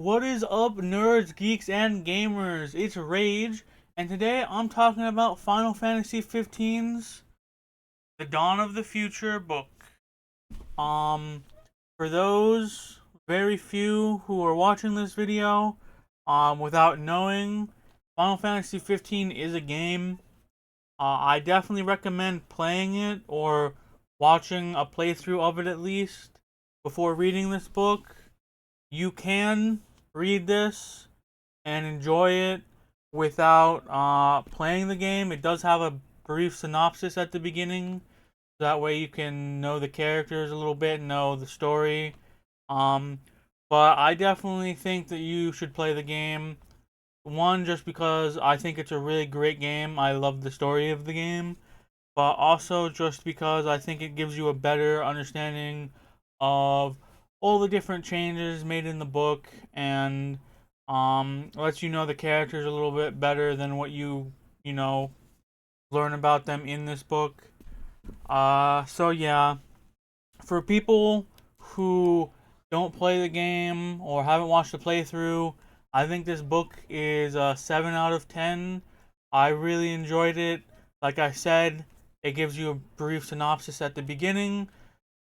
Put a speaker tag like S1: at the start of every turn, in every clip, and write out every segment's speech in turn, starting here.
S1: What is up, nerds, geeks, and gamers? It's Rage, and today I'm talking about Final Fantasy XV's The Dawn of the Future book. Um, for those very few who are watching this video, without knowing, Final Fantasy 15 is a game. I definitely recommend playing it or watching a playthrough of it at least before reading this book. You can read this and enjoy it without playing the game. It does have a brief synopsis at the beginning. That way you can know the characters a little bit, know the story. Um, but I definitely think that you should play the game. One, just because I think it's a really great game. I love the story of the game. But also just because I think it gives you a better understanding of all the different changes made in the book and lets you know the characters a little bit better than what you know learn about them in this book. So yeah, for people who don't play the game or haven't watched the playthrough, I think this book is a 7 out of 10. I really enjoyed it. Like I said, it gives you a brief synopsis at the beginning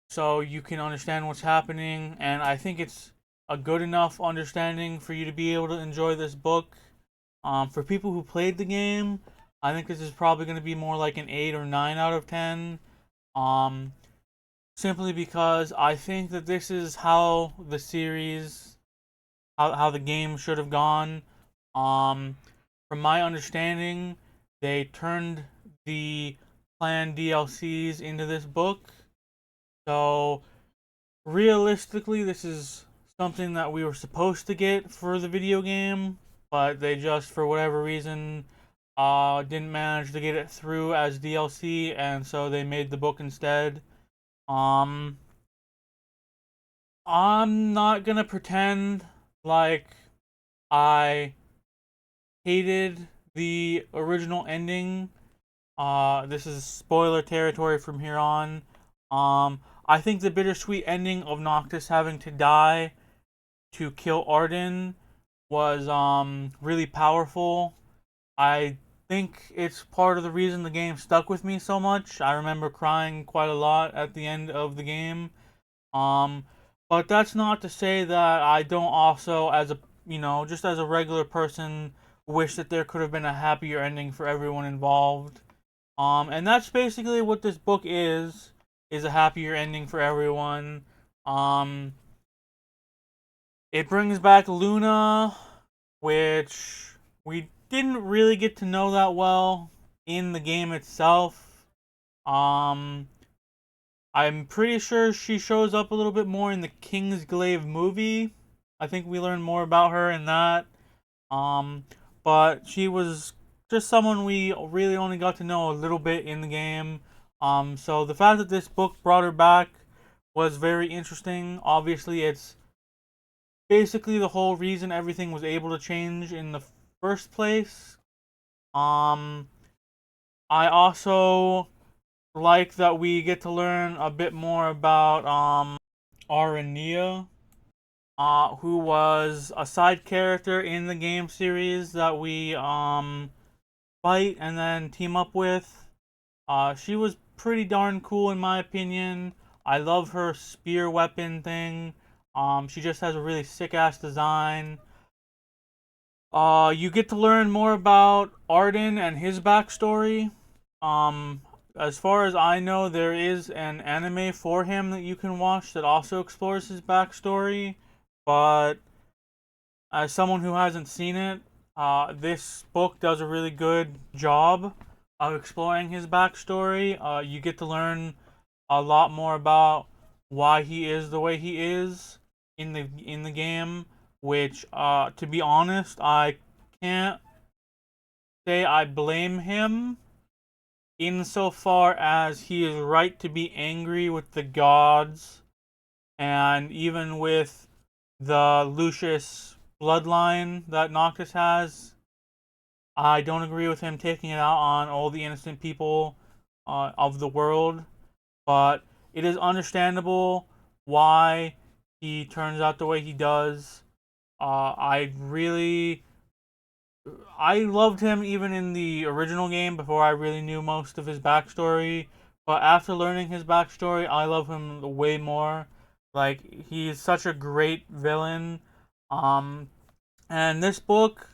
S1: so you can understand what's happening, and I think it's a good enough understanding for you to be able to enjoy this book. For people who played the game, I think this is probably going to be more like an 8 or 9 out of 10. Um, Simply because I think that this is how the series, how the game should have gone. Um, from my understanding, they turned the planned DLCs into this book. So realistically, this is something that we were supposed to get for the video game, but they just, for whatever reason, didn't manage to get it through as DLC, and so they made the book instead. Um, I'm not gonna pretend like I hated the original ending. This is spoiler territory from here on. I think the bittersweet ending of Noctis having to die to kill Arden was really powerful. I think it's part of the reason the game stuck with me so much. I remember crying quite a lot at the end of the game. Um, but that's not to say that I don't also, as a just as a regular person, wish that there could have been a happier ending for everyone involved. And that's basically what this book is a happier ending for everyone. Um, it brings back Luna, which we didn't really get to know that well in the game itself. Um, I'm pretty sure she shows up a little bit more in the Kingsglaive movie. I think we learn more about her in that. Um, but she was just someone we really only got to know a little bit in the game. So the fact that this book brought her back was very interesting. Obviously, it's basically the whole reason everything was able to change in the first place. Um, I also like that we get to learn a bit more about Arania, who was a side character in the game series that we fight and then team up with. She was pretty darn cool in my opinion. I love her spear weapon thing. She just has a really sick ass design. You get to learn more about Arden and his backstory. Um, as far as I know, there is an anime for him that you can watch that also explores his backstory. But as someone who hasn't seen it, this book does a really good job of exploring his backstory. You get to learn a lot more about why he is the way he is in the game. Which, to be honest, I can't say I blame him insofar as he is right to be angry with the gods and even with the Lucius bloodline that Noctis has. I don't agree with him taking it out on all the innocent people of the world, but it is understandable why he turns out the way he does. I loved him even in the original game before I really knew most of his backstory. But after learning his backstory, I love him way more. Like, he's such a great villain. Um, and this book,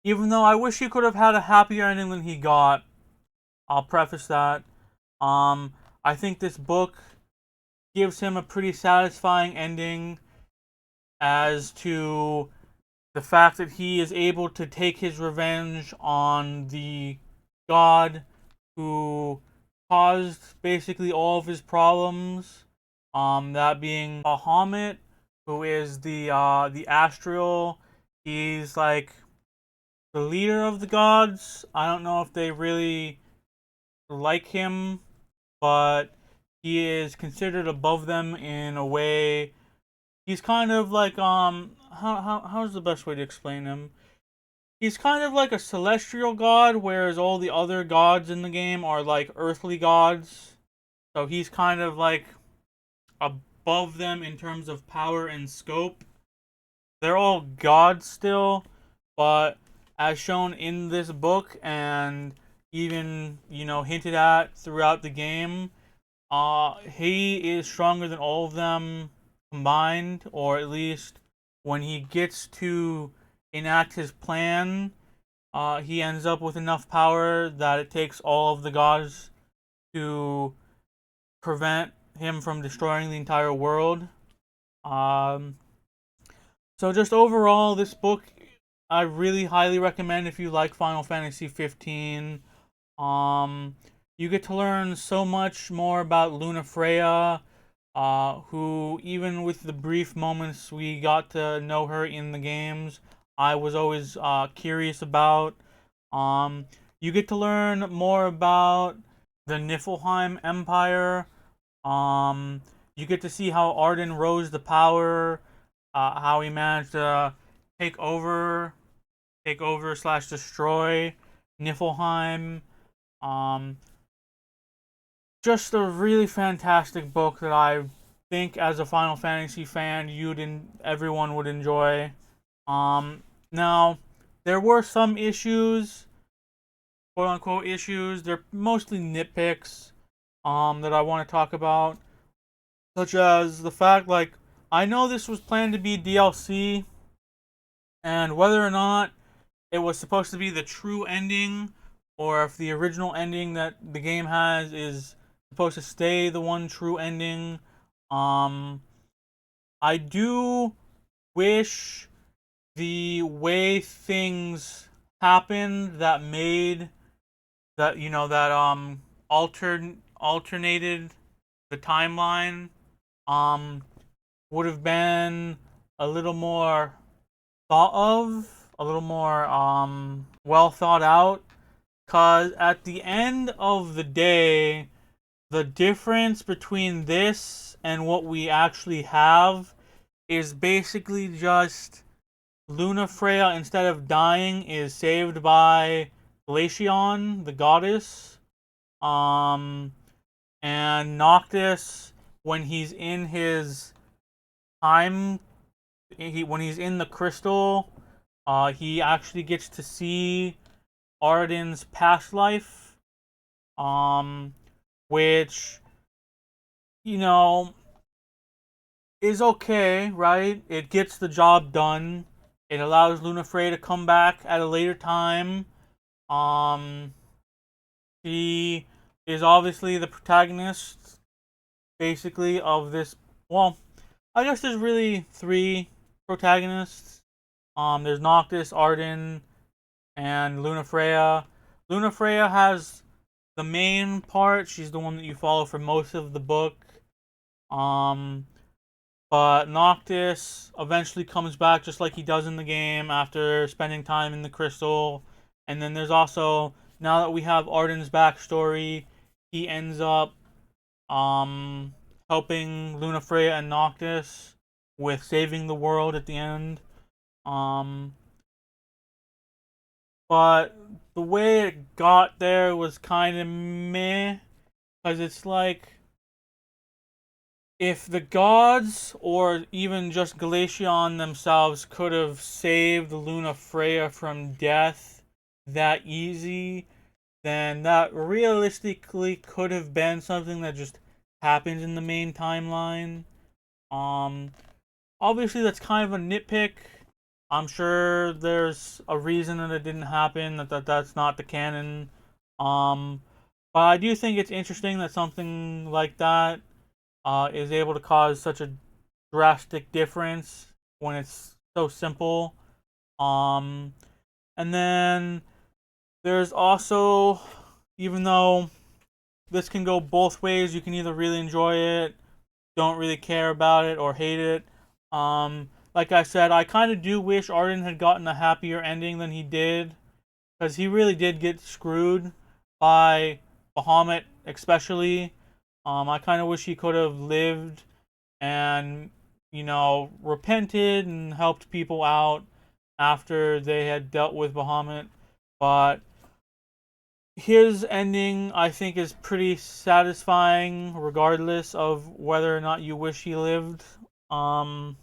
S1: even though I wish he could have had a happier ending than he got, I'll preface that. I think this book gives him a pretty satisfying ending as to the fact that he is able to take his revenge on the god who caused basically all of his problems. That being Bahamut, who is the astral. He's like the leader of the gods. I don't know if they really like him, but he is considered above them in a way. He's kind of like how's the best way to explain him? He's kind of like a celestial god, whereas all the other gods in the game are like earthly gods. So he's kind of like above them in terms of power and scope. They're all gods still, but as shown in this book and even, hinted at throughout the game, he is stronger than all of them combined, or at least when he gets to enact his plan, he ends up with enough power that it takes all of the gods to prevent him from destroying the entire world. Um, so just overall, this book I really highly recommend if you like Final Fantasy 15. Um, you get to learn so much more about Lunafreya, who, even with the brief moments we got to know her in the games, I was always curious about. Um, you get to learn more about the Niflheim Empire. Um, you get to see how Arden rose to power, how he managed to take over, slash destroy Niflheim. Um, just a really fantastic book that I think, as a Final Fantasy fan, everyone would enjoy. Now there were some issues, quote unquote issues. They're mostly nitpicks, that I want to talk about, such as the fact, like, I know this was planned to be DLC, and whether or not it was supposed to be the true ending, or if the original ending that the game has is supposed to stay the one true ending. Um, I do wish the way things happened that made that that alternated the timeline um would have been a little more thought of, a little more well thought out. Cause at the end of the day, the difference between this and what we actually have is basically just Lunafreya, instead of dying, is saved by Glaceon, the goddess. Um, and Noctis, when he's in his time, when he's in the crystal, he actually gets to see Arden's past life, um, which, you know, is okay, right? It gets the job done. It allows Lunafreya to come back at a later time. Um, she is obviously the protagonist, basically, of this. Well, I guess there's really three protagonists. There's Noctis, Arden, and Lunafreya. Lunafreya has the main part. She's the one that you follow for most of the book. Um, but Noctis eventually comes back just like he does in the game after spending time in the crystal. And then there's also, now that we have Arden's backstory, he ends up um helping Lunafreya and Noctis with saving the world at the end. Um but the way it got there was kind of meh, because it's like, if the gods or even just Glaceon themselves could have saved Lunafreya from death that easy, then that realistically could have been something that just happened in the main timeline. Um, Obviously that's kind of a nitpick. I'm sure there's a reason that it didn't happen, that's not the canon. Um, but I do think it's interesting that something like that is able to cause such a drastic difference when it's so simple. Um, and then there's also, even though this can go both ways, you can either really enjoy it, don't really care about it, or hate it. Like I said, I kind of do wish Arden had gotten a happier ending than he did, because he really did get screwed by Bahamut, especially. I kind of wish he could have lived and, repented and helped people out after they had dealt with Bahamut. But his ending, I think, is pretty satisfying, regardless of whether or not you wish he lived. Um,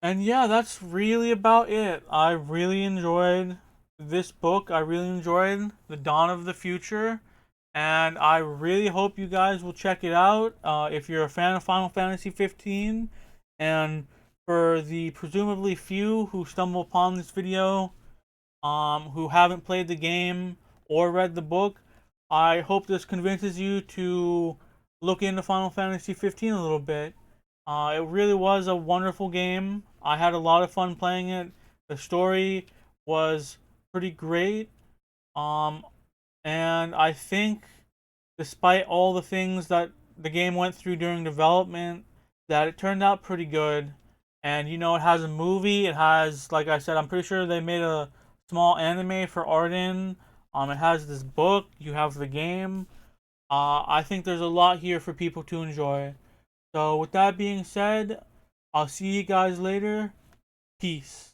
S1: and yeah, that's really about it. I really enjoyed this book. I really enjoyed The Dawn of the Future. And I really hope you guys will check it out if you're a fan of Final Fantasy 15. And for the presumably few who stumble upon this video, who haven't played the game or read the book, I hope this convinces you to look into Final Fantasy 15 a little bit. It really was a wonderful game. I had a lot of fun playing it. The story was pretty great. Um, and I think, despite all the things that the game went through during development, that it turned out pretty good. And it has a movie. It has, like I said, I'm pretty sure they made a small anime for Arden. It has this book. You have the game. I think there's a lot here for people to enjoy. So with that being said, I'll see you guys later. Peace.